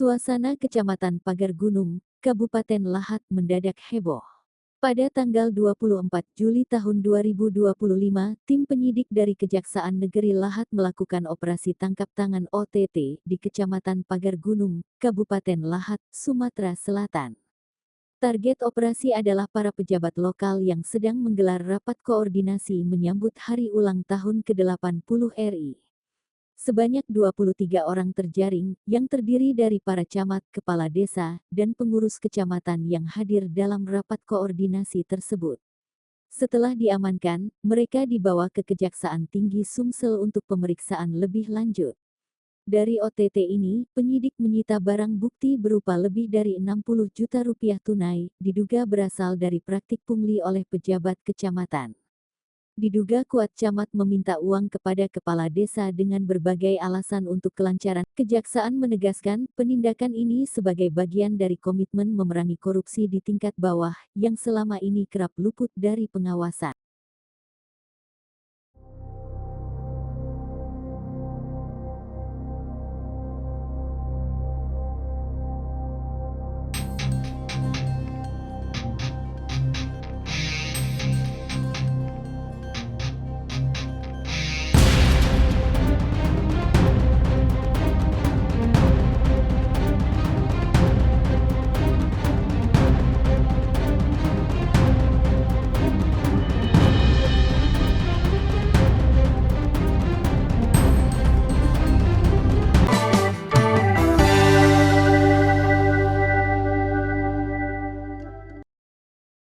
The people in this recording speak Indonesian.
Suasana Kecamatan Pagar Gunung, Kabupaten Lahat mendadak heboh. Pada tanggal 24 Juli tahun 2025, tim penyidik dari Kejaksaan Negeri Lahat melakukan operasi tangkap tangan OTT di Kecamatan Pagar Gunung, Kabupaten Lahat, Sumatera Selatan. Target operasi adalah para pejabat lokal yang sedang menggelar rapat koordinasi menyambut Hari Ulang Tahun ke-80 RI. Sebanyak 23 orang terjaring, yang terdiri dari para camat, kepala desa, dan pengurus kecamatan yang hadir dalam rapat koordinasi tersebut. Setelah diamankan, mereka dibawa ke Kejaksaan Tinggi Sumsel untuk pemeriksaan lebih lanjut. Dari OTT ini, penyidik menyita barang bukti berupa lebih dari 60 juta rupiah tunai, diduga berasal dari praktik pungli oleh pejabat kecamatan. Diduga kuat camat meminta uang kepada kepala desa dengan berbagai alasan untuk kelancaran. Kejaksaan menegaskan penindakan ini sebagai bagian dari komitmen memerangi korupsi di tingkat bawah yang selama ini kerap luput dari pengawasan.